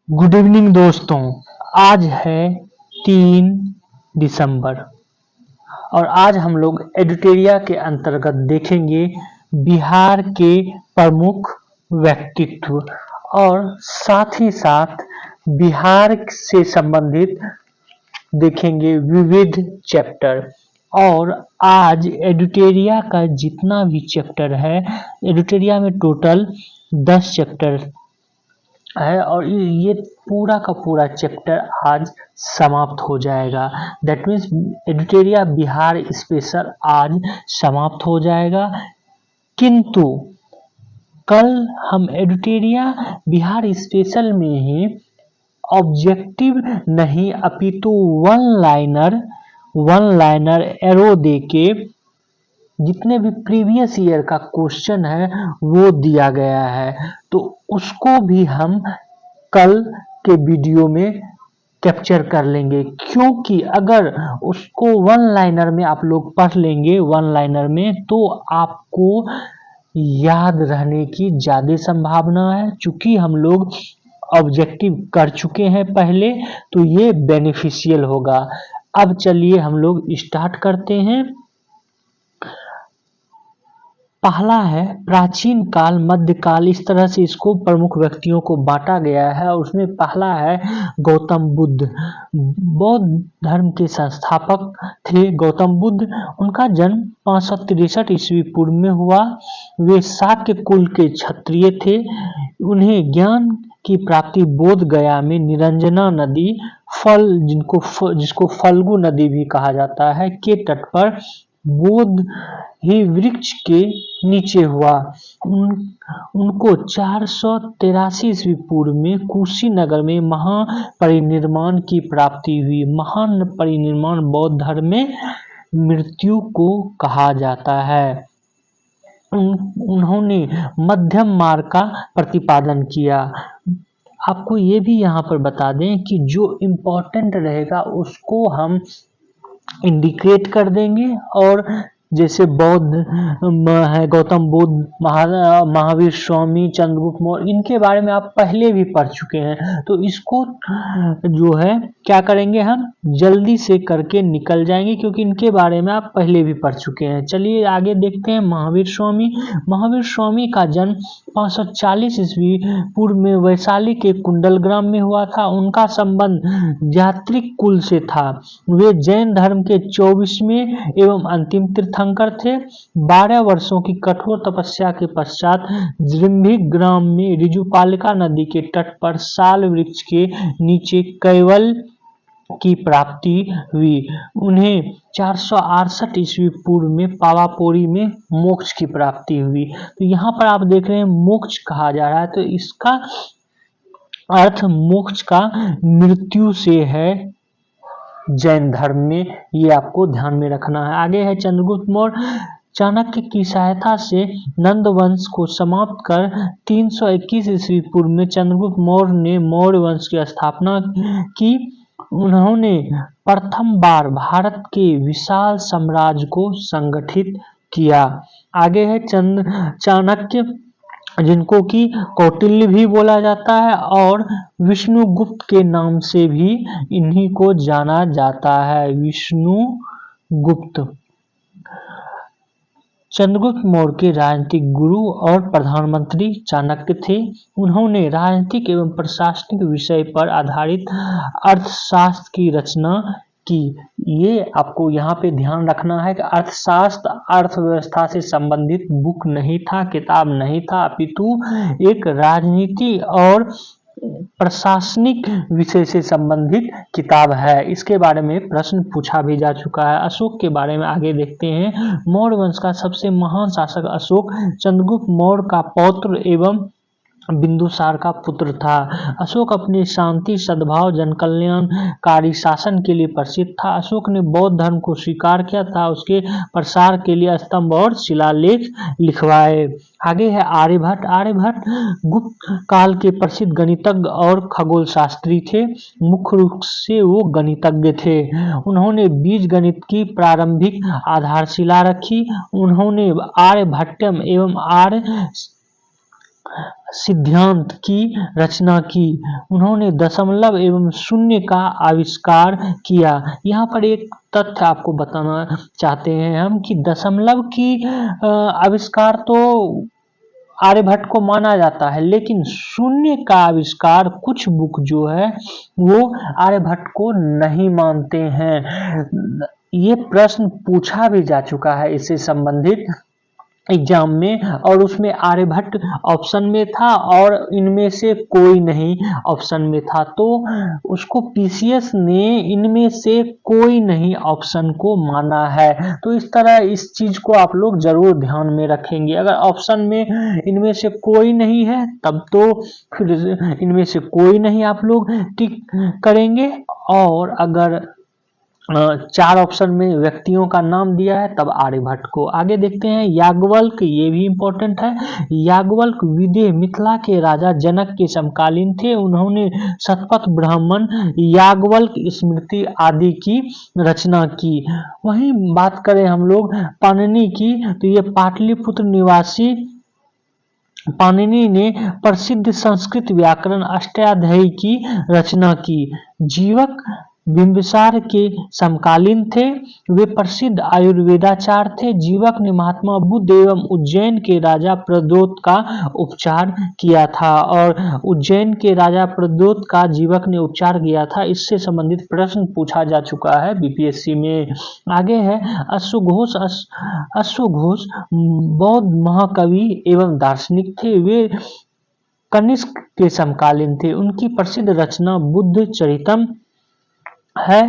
Good evening दोस्तों। आज है 3 दिसंबर और आज हम लोग एडिटोरिया के अंतर्गत देखेंगे बिहार के प्रमुख व्यक्तित्व और साथ ही साथ बिहार से संबंधित देखेंगे विविध चैप्टर। और आज एडिटोरिया का जितना भी चैप्टर है, एडिटोरिया में टोटल 10 चैप्टर है और ये पूरा का पूरा चैप्टर आज समाप्त हो जाएगा। दैट मीन्स एडिटोरिया बिहार स्पेशल आज समाप्त हो जाएगा। किंतु कल हम एडिटोरिया बिहार स्पेशल में ही ऑब्जेक्टिव नहीं अपितु वन लाइनर एरो देके जितने भी प्रीवियस ईयर का क्वेश्चन है वो दिया गया है, तो उसको भी हम कल के वीडियो में कैप्चर कर लेंगे। क्योंकि अगर उसको वन लाइनर में आप लोग पढ़ लेंगे वन लाइनर में, तो आपको याद रहने की ज़्यादा संभावना है। चूंकि हम लोग ऑब्जेक्टिव कर चुके हैं पहले, तो ये बेनिफिशियल होगा। अब चलिए हम लोग स्टार्ट करते हैं। पहला है प्राचीन काल, मध्यकाल, इस तरह से इसको प्रमुख व्यक्तियों को बांटा गया है। उसमें पहला है गौतम बुद्ध। बौद्ध धर्म के संस्थापक थे गौतम बुद्ध। उनका जन्म 563 ईस्वी पूर्व में हुआ। वे शाक्य कुल के क्षत्रिय थे। उन्हें ज्ञान की प्राप्ति बोध गया में निरंजना नदी जिसको फल्गु नदी भी कहा जाता है के तट पर बोध ही वृक्ष के नीचे हुआ। उनको 483 ईस्वी पूर्व में कुशीनगर में महापरिनिर्वाण की प्राप्ति हुई। महान परिनिर्वाण बौद्ध धर्म में मृत्यु को कहा जाता है। उन्होंने मध्यम मार्ग का प्रतिपादन किया। आपको ये भी यहाँ पर बता दें कि जो इम्पोर्टेंट रहेगा उसको हम इंडिकेट कर देंगे। और जैसे बौद्ध है, गौतम बुद्ध, महावीर स्वामी, चंद्रगुप्त मौर्य, इनके बारे में आप पहले भी पढ़ चुके हैं, तो इसको जो है क्या करेंगे, हम जल्दी से करके निकल जाएंगे क्योंकि इनके बारे में आप पहले भी पढ़ चुके हैं। चलिए आगे देखते हैं। महावीर स्वामी। महावीर स्वामी का जन्म 540 ईस्वी पूर्व में वैशाली के कुंडल ग्राम में हुआ था। उनका संबंध यात्रिक कुल से था। वे जैन धर्म के 24वें एवं अंतिम तीर्थंकर थे। 12 वर्षों की कठोर तपस्या के पश्चात जृंभिक ग्राम में ऋजुपालिका नदी के तट पर साल वृक्ष के नीचे कैवल की प्राप्ति हुई। उन्हें 468 ईस्वी पूर्व में पावापुरी में मोक्ष की प्राप्ति हुई। तो यहाँ पर आप देख रहे हैं मोक्ष कहा जा रहा है, तो इसका अर्थ मोक्ष का मृत्यु से है जैन धर्म में, ये आपको ध्यान में रखना है। आगे है चंद्रगुप्त मौर्य। चाणक्य की सहायता से नंद वंश को समाप्त कर 321 ईस्वी पूर्व में चंद्रगुप्त मौर्य ने मौर्य वंश की स्थापना की। उन्होंने प्रथम बार भारत के विशाल साम्राज्य को संगठित किया। आगे है चाणक्य, जिनको कि कौटिल्य भी बोला जाता है और विष्णुगुप्त के नाम से भी इन्हीं को जाना जाता है, विष्णुगुप्त। चंद्रगुप्त मौर्य के राजनीतिक गुरु और प्रधानमंत्री चाणक्य थे। उन्होंने राजनीतिक एवं प्रशासनिक विषय पर आधारित अर्थशास्त्र की रचना की। ये आपको यहाँ पे ध्यान रखना है कि अर्थशास्त्र अर्थव्यवस्था से संबंधित बुक नहीं था, किताब नहीं था, अपितु एक राजनीति और प्रशासनिक विषय से संबंधित किताब है। इसके बारे में प्रश्न पूछा भी जा चुका है। अशोक के बारे में आगे देखते हैं। मौर्य वंश का सबसे महान शासक अशोक चंद्रगुप्त मौर्य का पौत्र एवं बिंदुसार का पुत्र था। अशोक अपने शांति, सद्भाव, जनकल्याणकारी शासन के लिए प्रसिद्ध था। अशोक ने बौद्ध धर्म को स्वीकार किया था। उसके प्रसार के लिए स्तंभ और शिलालेख लिखवाए। आगे है आर्यभट्ट। आर्यभट्ट गुप्त काल के प्रसिद्ध गणितज्ञ और खगोल शास्त्री थे। मुख्य रूप से वो गणितज्ञ थे। उन्होंने बीज गणित की प्रारंभिक आधारशिला रखी। उन्होंने आर्यभट्टम एवं आर्य सिद्धांत की रचना की। उन्होंने दशमलव एवं शून्य का आविष्कार किया। यहाँ पर एक तथ्य आपको बताना चाहते हैं हम कि दशमलव की आविष्कार तो आर्यभट्ट को माना जाता है, लेकिन शून्य का आविष्कार कुछ बुक जो है वो आर्यभट्ट को नहीं मानते हैं। ये प्रश्न पूछा भी जा चुका है इससे संबंधित एग्जाम में, और उसमें आर्यभट्ट ऑप्शन में था और इनमें से कोई नहीं ऑप्शन में था, तो उसको पीसीएस ने इनमें से कोई नहीं ऑप्शन को माना है। तो इस तरह इस चीज को आप लोग जरूर ध्यान में रखेंगे। अगर ऑप्शन में इनमें से कोई नहीं है तब तो फिर इनमें से कोई नहीं आप लोग टिक करेंगे, और अगर 4 ऑप्शन में व्यक्तियों का नाम दिया है तब आर्यभट्ट को। आगे देखते हैं याज्ञवल्क, ये भी इंपॉर्टेंट है। याज्ञवल्क विदेह मिथिला के राजा जनक के समकालीन थे। उन्होंने शतपथ ब्राह्मण, याज्ञवल्क स्मृति आदि की रचना की। वहीं बात करें हम लोग पाणिनि की, तो ये पाटलिपुत्र निवासी पाणिनि ने प्रसिद्ध संस्कृत व्याकरण अष्टाध्यायी की रचना की। जीवक बिंबिसार के समकालीन थे। वे प्रसिद्ध आयुर्वेदाचार्य थे। जीवक ने महात्मा बुद्ध एवं उज्जैन के राजा प्रद्योत का उपचार किया था, और उज्जैन के राजा प्रद्योत का जीवक ने उपचार किया था। इससे संबंधित प्रश्न पूछा जा चुका है बीपीएससी में। आगे है अश्वघोष। अश्वघोष बौद्ध महाकवि एवं दार्शनिक थे। वे कनिष्क के समकालीन थे। उनकी प्रसिद्ध रचना बुद्ध चरितम है।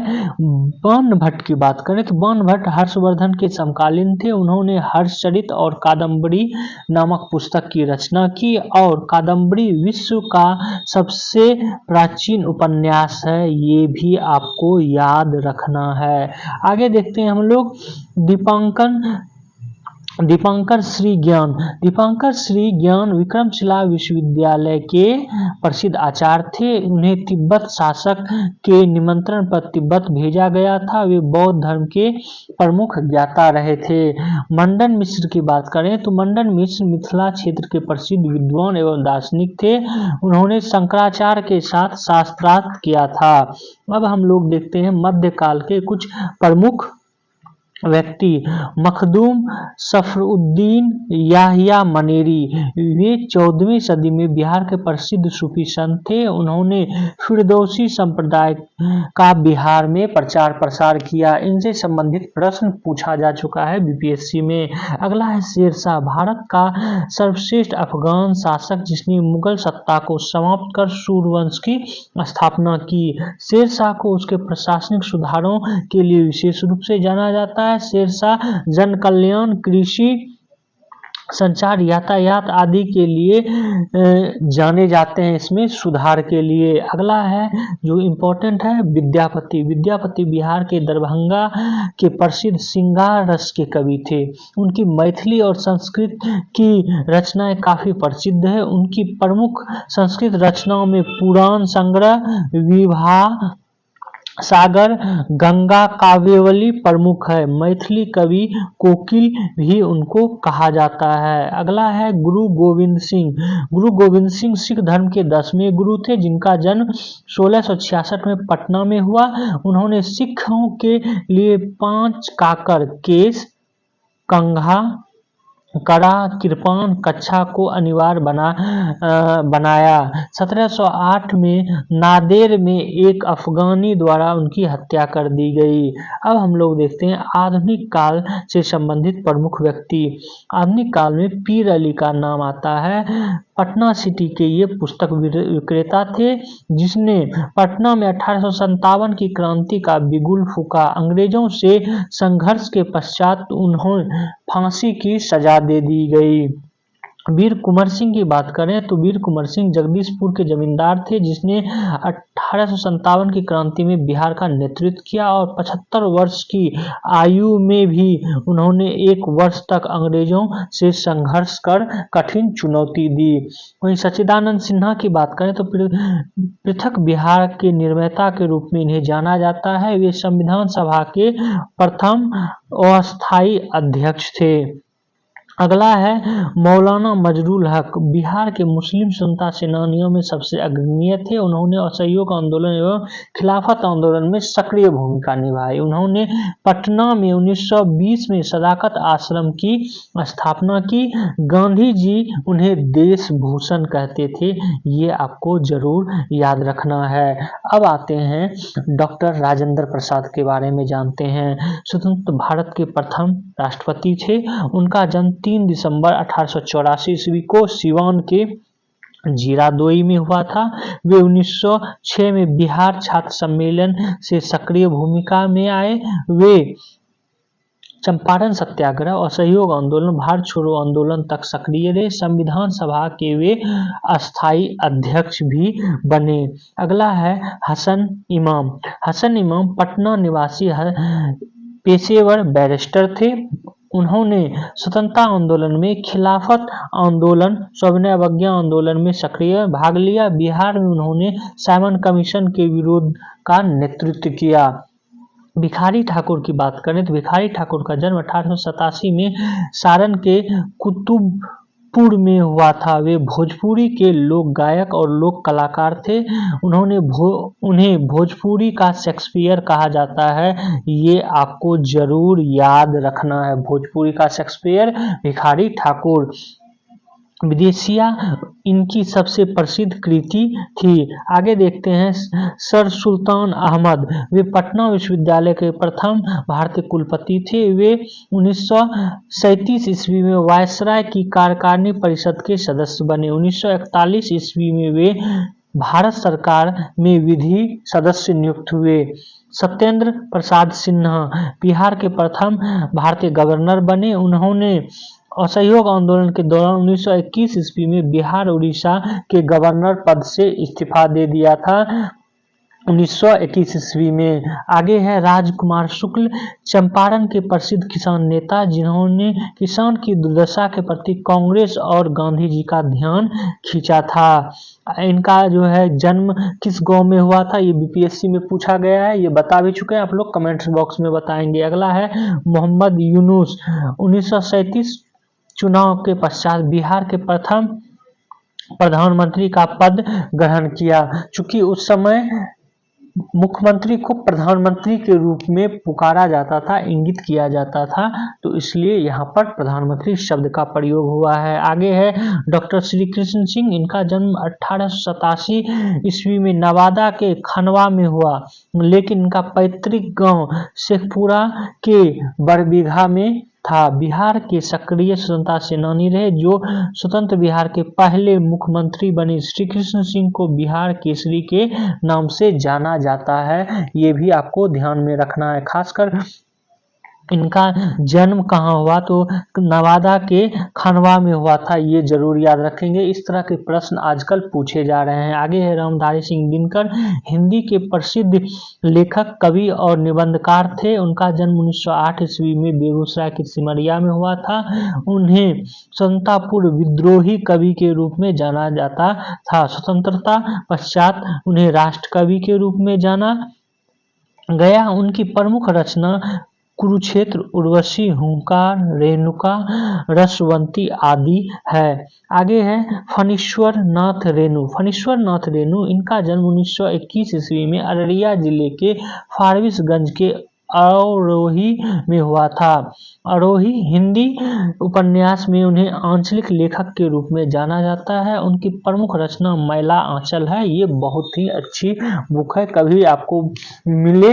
बाणभट्ट की बात करें तो बाणभट्ट हर्षवर्धन के समकालीन थे। उन्होंने हर्षचरित और कादम्बरी नामक पुस्तक की रचना की, और कादम्बरी विश्व का सबसे प्राचीन उपन्यास है, ये भी आपको याद रखना है। आगे देखते हैं हम लोग दीपांकर श्री ज्ञान। दीपांकर श्री ज्ञान विक्रमशिला विश्वविद्यालय के प्रसिद्ध आचार्य थे। उन्हें तिब्बत शासक के निमंत्रण पर तिब्बत भेजा गया था। वे बौद्ध धर्म के प्रमुख ज्ञाता रहे थे। मंडन मिश्र की बात करें तो मंडन मिश्र मिथिला क्षेत्र के प्रसिद्ध विद्वान एवं दार्शनिक थे। उन्होंने शंकराचार्य के साथ शास्त्रार्थ किया था। अब हम लोग देखते हैं मध्यकाल के कुछ प्रमुख व्यक्ति। मखदूम सफरुद्दीन याहिया मनेरी, वे 14वीं सदी में बिहार के प्रसिद्ध सूफी संत थे। उन्होंने फिरदौसी संप्रदाय का बिहार में प्रचार प्रसार किया। इनसे संबंधित प्रश्न पूछा जा चुका है बीपीएससी में। अगला है शेरशाह, भारत का सर्वश्रेष्ठ अफगान शासक जिसने मुगल सत्ता को समाप्त कर सूर्यवंश की स्थापना की। शेरशाह को उसके प्रशासनिक सुधारों के लिए विशेष रूप से जाना जाता है। शेरशाह जन कल्याण, कृषि, संचार, यातायात आदि के लिए जाने जाते हैं, इसमें सुधार के लिए। अगला है जो इम्पोर्टेंट है विद्यापति। विद्यापति बिहार के दरभंगा के प्रसिद्ध श्रृंगार रस के कवि थे। उनकी मैथिली और संस्कृत की रचनाएं काफी प्रसिद्ध है। उनकी प्रमुख संस्कृत रचनाओं में पुराण संग्रह, विवाह सागर, गंगा काव्यावली प्रमुख है। मैथिली कवि कोकिल भी उनको कहा जाता है। अगला है गुरु गोविंद सिंह। गुरु गोविंद सिंह सिख धर्म के 10वें गुरु थे, जिनका जन्म 1666 में पटना में हुआ। उन्होंने सिखों के लिए 5 काकर, केस, कंघा, कड़ा, कृपान, कच्छा को अनिवार्य बनाया। 1708 में नादेर में एक अफगानी द्वारा उनकी हत्या कर दी गई। अब हम लोग देखते हैं आधुनिक काल से संबंधित प्रमुख व्यक्ति। आधुनिक काल में पीर अली का नाम आता है। पटना सिटी के ये पुस्तक विक्रेता थे, जिसने पटना में 1857 की क्रांति का बिगुल फूका। अंग्रेजों से संघर्ष के पश्चात उन्हें फांसी की सजा दे दी गई। वीर कुंवर सिंह की बात करें तो वीर कुंवर सिंह जगदीशपुर के जमींदार थे, जिसने 1857 की क्रांति में बिहार का नेतृत्व किया, और 75 वर्ष की आयु में भी उन्होंने 1 वर्ष तक अंग्रेजों से संघर्ष कर कठिन चुनौती दी। वहीं सच्चिदानंद सिन्हा की बात करें तो पृथक बिहार के निर्माता के रूप में इन्हें जाना जाता है। वे संविधान सभा के प्रथम अस्थायी अध्यक्ष थे। अगला है मौलाना मजरुल हक, बिहार के मुस्लिम स्वतंत्रता सेनानियों में सबसे अग्रणी थे। उन्होंने असहयोग आंदोलन एवं खिलाफत आंदोलन में सक्रिय भूमिका निभाई। उन्होंने पटना में 1920 में सदाकत आश्रम की स्थापना की। गांधी जी उन्हें देश भूषण कहते थे, ये आपको जरूर याद रखना है। अब आते हैं डॉक्टर राजेंद्र प्रसाद के बारे में जानते हैं। स्वतंत्र भारत के प्रथम राष्ट्रपति थे। उनका जन्म 3 दिसंबर 1884 ईस्वी को सिवान के जीरादोई में हुआ था। वे 1906 में बिहार छात्र सम्मेलन से सक्रिय भूमिका में आए। वे चंपारण सत्याग्रह, असहयोग आंदोलन, भारत छोड़ो आंदोलन तक सक्रिय रहे। संविधान सभा के वे अस्थायी अध्यक्ष भी बने। अगला है हसन इमाम। हसन इमाम पटना निवासी पेशेवर बैरिस्टर थे। उन्होंने स्वतंत्रता आंदोलन में, खिलाफत आंदोलन, सविनय अवज्ञा आंदोलन में सक्रिय भाग लिया। बिहार में उन्होंने साइमन कमीशन के विरोध का नेतृत्व किया। भिखारी ठाकुर की बात करें तो भिखारी ठाकुर का जन्म 1887 में सारण के कुतुबपुर में हुआ था। वे भोजपुरी के लोक गायक और लोक कलाकार थे। उन्हें भोजपुरी का शेक्सपियर कहा जाता है, ये आपको जरूर याद रखना है। भोजपुरी का शेक्सपियर भिखारी ठाकुर। विदेशिया इनकी सबसे प्रसिद्ध कृति थी। आगे देखते हैं सर सुल्तान अहमद। वे पटना विश्वविद्यालय के प्रथम भारतीय कुलपति थे। वे 1937 ईस्वी में वायसराय की कार्यकारिणी परिषद के सदस्य बने। 1941 ईस्वी में वे भारत सरकार में विधि सदस्य नियुक्त हुए। सत्येंद्र प्रसाद सिन्हा बिहार के प्रथम भारतीय गवर्नर बने। उन्होंने असहयोग आंदोलन के दौरान 1921 ईस्वी में बिहार उड़ीसा के गवर्नर पद से इस्तीफा दे दिया था 1921 ईस्वी में। आगे है राजकुमार शुक्ल, चंपारण के प्रसिद्ध किसान नेता, जिन्होंने किसान की दुर्दशा के प्रति कांग्रेस और गांधी जी का ध्यान खींचा था। इनका जो है जन्म किस गांव में हुआ था, ये बीपीएससी में पूछा गया है, ये बता भी चुके हैं आप लोग, कमेंट्स बॉक्स में बताएंगे। अगला है मोहम्मद यूनुस। 1937 चुनाव के पश्चात बिहार के प्रथम प्रधानमंत्री का पद ग्रहण किया। चूंकि उस समय मुख्यमंत्री को प्रधानमंत्री के रूप में पुकारा जाता था, इंगित किया जाता था, तो इसलिए यहाँ पर प्रधानमंत्री शब्द का प्रयोग हुआ है। आगे है डॉक्टर श्री कृष्ण सिंह। इनका जन्म 1887 ईस्वी में नवादा के खनवा में हुआ, लेकिन इनका पैतृक गांव शेखपुरा के बरबीघा में था। बिहार के सक्रिय स्वतंत्रता सेनानी रहे, जो स्वतंत्र बिहार के पहले मुख्यमंत्री बने। श्री कृष्ण सिंह को बिहार केसरी के नाम से जाना जाता है, ये भी आपको ध्यान में रखना है। खासकर इनका जन्म कहाँ हुआ, तो नवादा के खनवा में हुआ था, ये जरूर याद रखेंगे। इस तरह के प्रश्न आजकल पूछे जा रहे हैं। आगे है रामधारी सिंह दिनकर। हिंदी के प्रसिद्ध लेखक, कवि और निबंधकार थे। उनका जन्म 1908 ईस्वी में बेगूसराय के सिमरिया में हुआ था। उन्हें स्वतंत्रता पूर्व विद्रोही कवि के रूप में जाना जाता था। स्वतंत्रता पश्चात उन्हें राष्ट्र कवि के रूप में जाना गया। उनकी प्रमुख रचना कुरुक्षेत्र, उर्वशी, हुंकार, रेणुका, रसवंती आदि है। आगे है फणीश्वर नाथ रेणु। फणीश्वर नाथ रेणु, इनका जन्म 1921 ईस्वी में अररिया जिले के फारबिसगंज के अरोही में हुआ था। अरोही हिंदी उपन्यास में उन्हें आंचलिक लेखक के रूप में जाना जाता है। उनकी प्रमुख रचना मैला आंचल है, ये बहुत ही अच्छी बुक है, कभी आपको मिले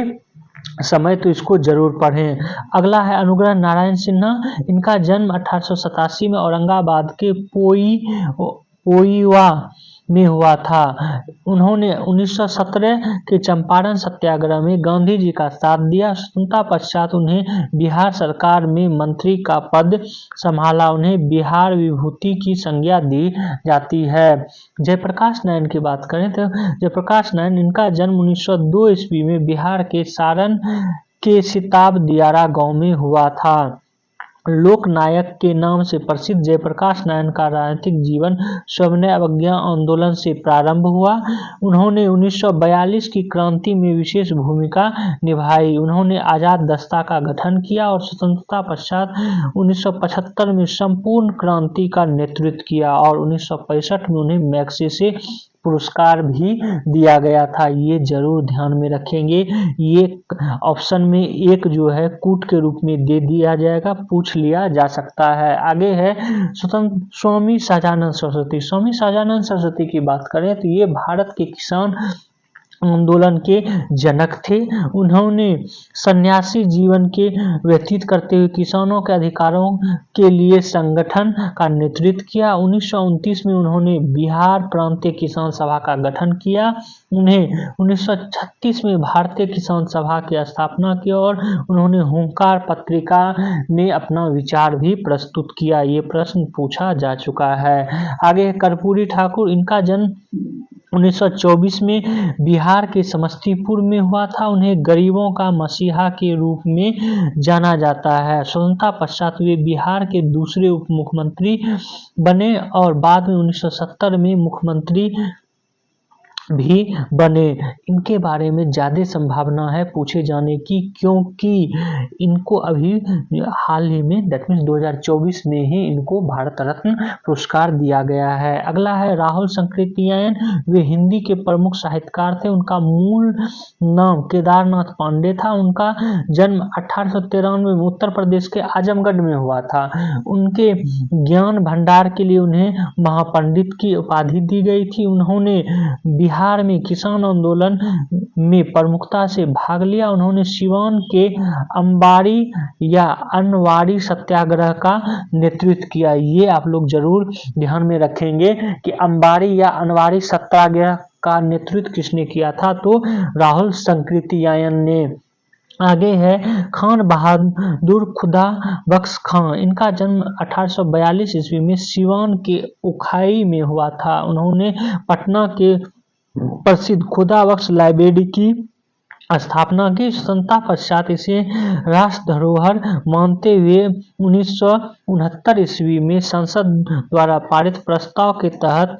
समय तो इसको जरूर पढ़ें। अगला है अनुग्रह नारायण सिन्हा। इनका जन्म 1887 में औरंगाबाद के पोईवा में हुआ था। उन्होंने 1917 के चंपारण सत्याग्रह में गांधी जी का साथ दिया। स्वतंत्रता पश्चात उन्हें बिहार सरकार में मंत्री का पद संभाला। उन्हें बिहार विभूति की संज्ञा दी जाती है। जयप्रकाश नारायण की बात करें तो जयप्रकाश नारायण, इनका जन्म 1902 ईस्वी में बिहार के सारण के सिताब दियारा गांव में हुआ था। लोकनायक के नाम से प्रसिद्ध जयप्रकाश नारायण का राजनीतिक जीवन सविनय अवज्ञा आंदोलन से प्रारंभ हुआ। उन्होंने 1942 की क्रांति में विशेष भूमिका निभाई। उन्होंने आजाद दस्ता का गठन किया और स्वतंत्रता पश्चात 1975 में संपूर्ण क्रांति का नेतृत्व किया और 1965 में उन्हें मैग्सेसे पुरस्कार भी दिया गया था। ये जरूर ध्यान में रखेंगे। ये ऑप्शन में एक जो है कूट के रूप में दे दिया जाएगा, पूछ लिया जा सकता है। आगे है स्वामी सहजानंद सरस्वती। स्वामी सहजानंद सरस्वती की बात करें तो ये भारत के किसान आंदोलन के जनक थे। उन्होंने सन्यासी जीवन के व्यतीत करते हुए किसानों के अधिकारों के लिए संगठन का नेतृत्व किया। 1929 में उन्होंने बिहार प्रांतीय किसान सभा का गठन किया। उन्हें 1936 में भारतीय किसान सभा की स्थापना की और उन्होंने हुंकार पत्रिका में अपना विचार भी प्रस्तुत किया। ये प्रश्न पूछा जा चुका है। आगे कर्पूरी ठाकुर। इनका जन्म 1924 में बिहार के समस्तीपुर में हुआ था। उन्हें गरीबों का मसीहा के रूप में जाना जाता है। स्वतंत्रता पश्चात वे बिहार के दूसरे उप मुख्यमंत्री बने और बाद में 1970 में मुख्यमंत्री भी बने। इनके बारे में ज्यादा संभावना है पूछे जाने की, क्योंकि इनको अभी हाल ही में दैट मीन्स 2024 में ही इनको भारत रत्न पुरस्कार दिया गया है। अगला है राहुल संकृतियायन। वे हिंदी के प्रमुख साहित्यकार थे। उनका मूल नाम केदारनाथ पांडे था। उनका जन्म 1893 में उत्तर प्रदेश के आजमगढ़ में हुआ था। उनके ज्ञान भंडार के लिए उन्हें महापंडित की उपाधि दी गई थी। उन्होंने बिहार में किसान आंदोलन में प्रमुखता से भाग लिया। उन्होंने सिवान के अंबारी या अनवारी सत्याग्रह का नेतृत्व किया। ये आप लोग जरूर ध्यान में रखेंगे कि अंबारी या अनवारी सत्याग्रह का नेतृत्व किसने किया था, तो राहुल संकृतियायन ने। आगे है खान बहादुर खुदा बख्श खां। इनका जन्म 1842 ईस्वी में सिवान के उखाई में हुआ था। उन्होंने पटना के प्रसिद्ध खुदा बख्श लाइब्रेरी की स्थापना की। स्वतंत्रता पश्चात इसे राष्ट्र धरोहर मानते हुए 1969 ईस्वी में संसद द्वारा पारित प्रस्ताव के तहत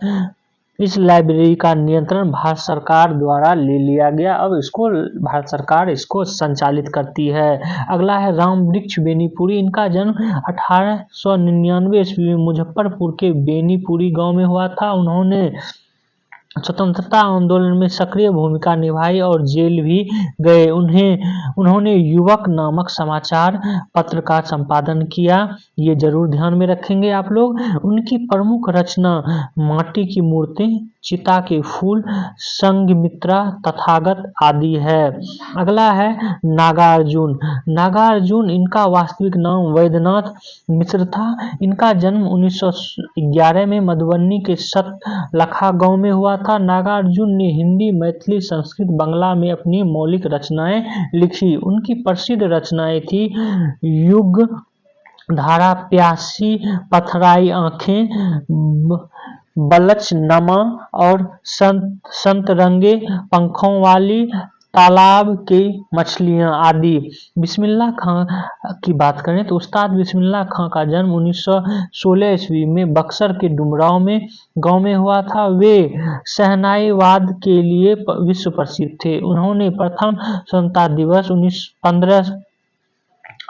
इस लाइब्रेरी का नियंत्रण भारत सरकार द्वारा ले लिया गया। अब इसको भारत सरकार इसको संचालित करती है। अगला है राम वृक्ष बेनीपुरी। इनका जन्म 1899 ईस्वी में मुजफ्फरपुर के बेनीपुरी गांव में हुआ था। उन्होंने स्वतंत्रता आंदोलन में सक्रिय भूमिका निभाई और जेल भी गए। उन्होंने युवक नामक समाचार पत्र का संपादन किया। ये जरूर ध्यान में रखेंगे आप लोग। उनकी प्रमुख रचना माटी की मूर्ति, चिता के फूल, संघमित्रा, तथागत आदि है। अगला है नागार्जुन। नागार्जुन इनका वास्तविक नाम वैद्यनाथ मिश्र था। इनका जन्म 1911 में मधुबनी के सतलखा गांव में हुआ था। नागार्जुन ने हिंदी, मैथिली, संस्कृत, बांग्ला में अपनी मौलिक रचनाएं लिखी। उनकी प्रसिद्ध रचनाएं थी युग धारा, प्यासी, पथराई आंखें, बलचनमा और संतरंगे पंखों वाली, तालाब की मछलियां आदि। बिस्मिल्लाह खां की बात करें तो उस्ताद बिस्मिल्लाह खां का जन्म 1916 ईस्वी में बक्सर के डुमरांव में गांव में हुआ था। वे शहनाईवाद के लिए विश्व प्रसिद्ध थे। उन्होंने प्रथम स्वतंत्रता दिवस 15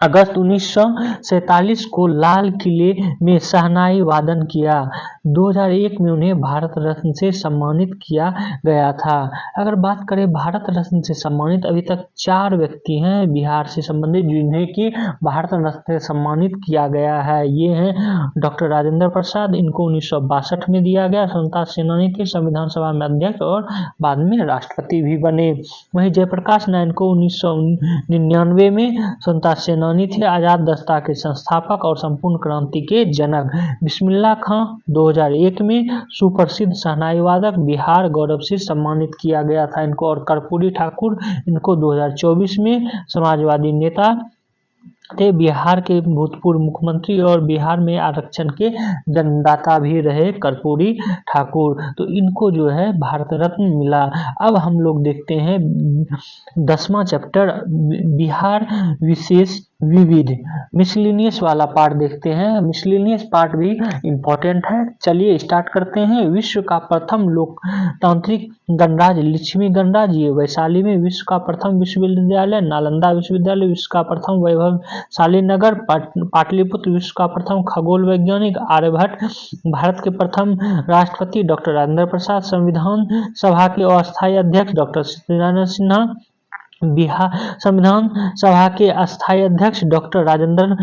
अगस्त 1947 को लाल किले में शहनाई वादन किया। 2001 में उन्हें भारत रत्न से सम्मानित किया गया था। अगर बात करें भारत रत्न से सम्मानित, अभी तक 4 व्यक्ति हैं बिहार से संबंधित जिन्हें कि भारत रत्न से सम्मानित किया गया है। ये हैं डॉक्टर राजेंद्र प्रसाद, इनको 1962 में दिया गया। स्वतंत्रता सेनानी थे, संविधान सभा में अध्यक्ष और बाद में राष्ट्रपति भी बने। वहीं जयप्रकाश नारायण को 1999 में स्वतंत्रता सेनानी थे, आजाद दस्ता के संस्थापक और संपूर्ण क्रांति के जनक। बिस्मिल्लाह खां 2001 में सुप्रसिद्ध शहनाई वादक, बिहार गौरव से सम्मानित किया गया था इनको। और कर्पूरी ठाकुर, इनको 2024 में समाजवादी नेता थे, बिहार के भूतपूर्व मुख्यमंत्री और बिहार में आरक्षण के जन्मदाता भी रहे कर्पूरी ठाकुर। तो इनको जो है भारत रत्न मिला। अब हम लोग देखते हैं 10वां चैप्टर बिहार विशेष विविध। मिसलिनियस वाला पार्ट देखते हैं, मिसलिनियस पार्ट भी इम्पोर्टेंट है। चलिए स्टार्ट करते हैं। विश्व का प्रथम लोकतांत्रिक गणराज्य लक्ष्मी गणराज्य, वैशाली में विश्व का प्रथम विश्वविद्यालय नालंदा विश्वविद्यालय, विश्व का प्रथम वैभवशाली नगर पाटलिपुत्र, विश्व का प्रथम खगोल वैज्ञानिक आर्यभट्ट, भारत के प्रथम राष्ट्रपति डॉक्टर राजेंद्र प्रसाद, संविधान सभा के अस्थायी अध्यक्ष डॉक्टर सत्यनारायण सिन्हा, बिहार संविधान सभा के अस्थायी अध्यक्ष डॉक्टर राजेंद्र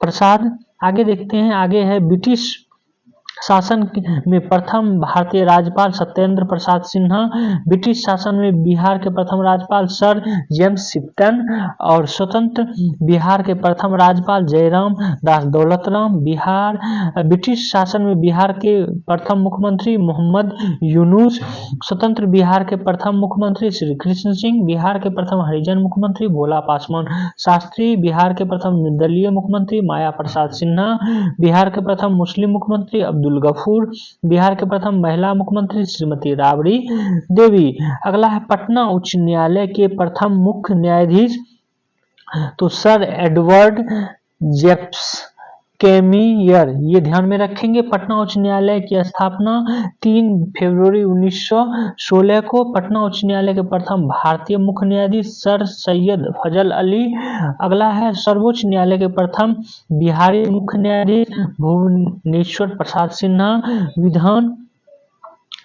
प्रसाद। आगे देखते हैं, आगे है ब्रिटिश शासन में प्रथम भारतीय राज्यपाल सत्येंद्र प्रसाद सिन्हा, ब्रिटिश शासन में बिहार के प्रथम राज्यपाल सर जेम्स शिफ्टन, और स्वतंत्र बिहार के प्रथम राज्यपाल जयराम दास दौलतराम, बिहार ब्रिटिश शासन में बिहार के प्रथम मुख्यमंत्री मोहम्मद यूनुस, स्वतंत्र बिहार के प्रथम मुख्यमंत्री श्री कृष्ण सिंह, बिहार के प्रथम हरिजन मुख्यमंत्री भोला पासवान शास्त्री, बिहार के प्रथम निर्दलीय मुख्यमंत्री माया प्रसाद सिन्हा, बिहार के प्रथम मुस्लिम मुख्यमंत्री अब्दुल गफूर, बिहार के प्रथम महिला मुख्यमंत्री श्रीमती राबड़ी देवी। अगला है पटना उच्च न्यायालय के प्रथम मुख्य न्यायाधीश तो सर एडवर्ड जेप्स कैमियर, ये ध्यान में रखेंगे। पटना उच्च न्यायालय की स्थापना 3 फरवरी 1916 को। पटना उच्च न्यायालय के प्रथम भारतीय मुख्य न्यायाधीश सर सैयद फजल अली। अगला है सर्वोच्च न्यायालय के प्रथम बिहारी मुख्य न्यायाधीश भुवनेश्वर प्रसाद सिन्हा, विधान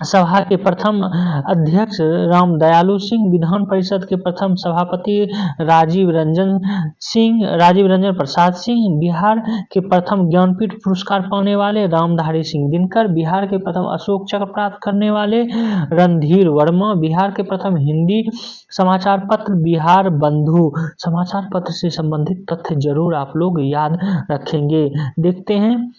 सभा के प्रथम अध्यक्ष रामदयालु सिंह, विधान परिषद के प्रथम सभापति राजीव रंजन प्रसाद सिंह, बिहार के प्रथम ज्ञानपीठ पुरस्कार पाने वाले रामधारी सिंह दिनकर, बिहार के प्रथम अशोक चक्र प्राप्त करने वाले रणधीर वर्मा, बिहार के प्रथम हिंदी समाचार पत्र बिहार बंधु। समाचार पत्र से संबंधित तथ्य जरूर आप लोग याद रखेंगे। देखते हैं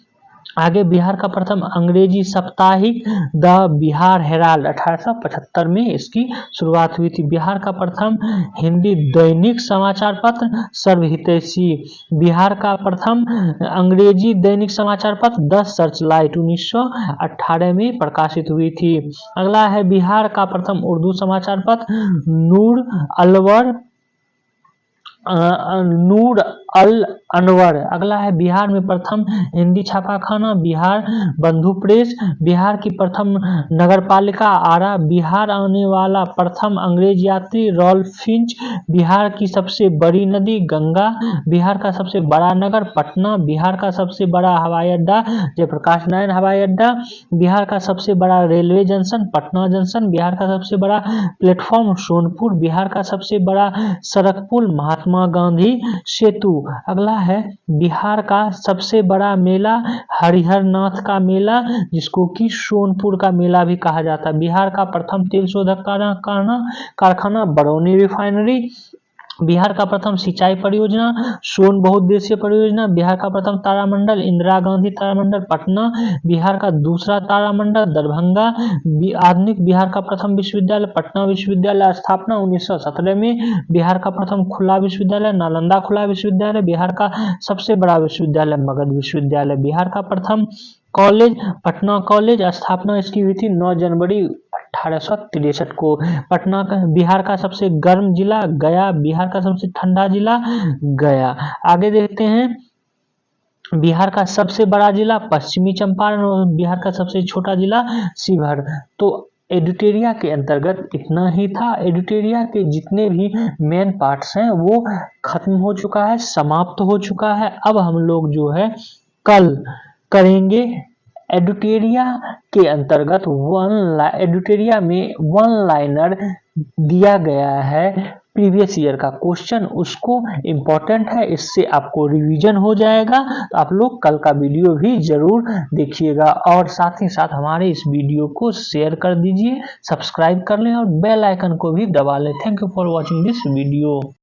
आगे, बिहार का प्रथम अंग्रेजी साप्ताहिक द बिहार हेराल्ड 1875 में इसकी शुरुआत हुई थी। बिहार का प्रथम हिंदी दैनिक समाचार पत्र सर्वहितैषी, बिहार का प्रथम अंग्रेजी दैनिक समाचार पत्र द सर्चलाइट 1918 में प्रकाशित हुई थी। अगला है बिहार का प्रथम उर्दू समाचार पत्र नूर अल अनवर। अगला है बिहार में प्रथम हिंदी छापाखाना बिहार बंधु प्रेस, बिहार की प्रथम नगरपालिका आरा, बिहार आने वाला प्रथम अंग्रेज यात्री रॉल्फ फिंच, बिहार की सबसे बड़ी नदी गंगा, बिहार का सबसे बड़ा नगर पटना, बिहार का सबसे बड़ा हवाई अड्डा जयप्रकाश नारायण हवाई अड्डा, बिहार का सबसे बड़ा railway junction Patna junction, Bihar का सबसे बड़ा प्लेटफॉर्म सोनपुर, बिहार का सबसे बड़ा सड़क पुल महात्मा गांधी सेतु। अगला है बिहार का सबसे बड़ा मेला हरिहर नाथ का मेला, जिसको कि सोनपुर का मेला भी कहा जाता है। बिहार का प्रथम तेल शोधक कारखाना बरौनी रिफाइनरी, बिहार का प्रथम सिंचाई परियोजना सोन बहुउद्देशीय परियोजना, बिहार का प्रथम तारामंडल इंदिरा गांधी तारामंडल पटना, बिहार का दूसरा तारामंडल दरभंगा, आधुनिक बिहार का प्रथम विश्वविद्यालय पटना विश्वविद्यालय स्थापना 1917 में, बिहार का प्रथम खुला विश्वविद्यालय नालंदा खुला विश्वविद्यालय, बिहार का सबसे बड़ा विश्वविद्यालय मगध विश्वविद्यालय, बिहार का प्रथम कॉलेज पटना कॉलेज, स्थापना इसकी हुई थी 9 जनवरी 1863 को। पटना का बिहार का सबसे गर्म जिला गया, बिहार का सबसे ठंडा जिला गया। आगे देखते हैं बिहार का सबसे बड़ा जिला पश्चिमी चंपारण और बिहार का सबसे छोटा जिला शिवहर। तो एडिटोरिया के अंतर्गत इतना ही था। एडिटोरिया के जितने भी मेन पार्ट्स हैं वो खत्म हो चुका है, समाप्त हो चुका है। अब हम लोग जो है कल करेंगे एडिटोरिया के अंतर्गत एडिटोरिया में 1 लाइनर दिया गया है प्रीवियस ईयर का क्वेश्चन, उसको इम्पोर्टेंट है, इससे आपको रिवीजन हो जाएगा। तो आप लोग कल का वीडियो भी जरूर देखिएगा और साथ ही साथ हमारे इस वीडियो को शेयर कर दीजिए, सब्सक्राइब कर लें और बेल आइकन को भी दबा लें। Thank you for watching this video.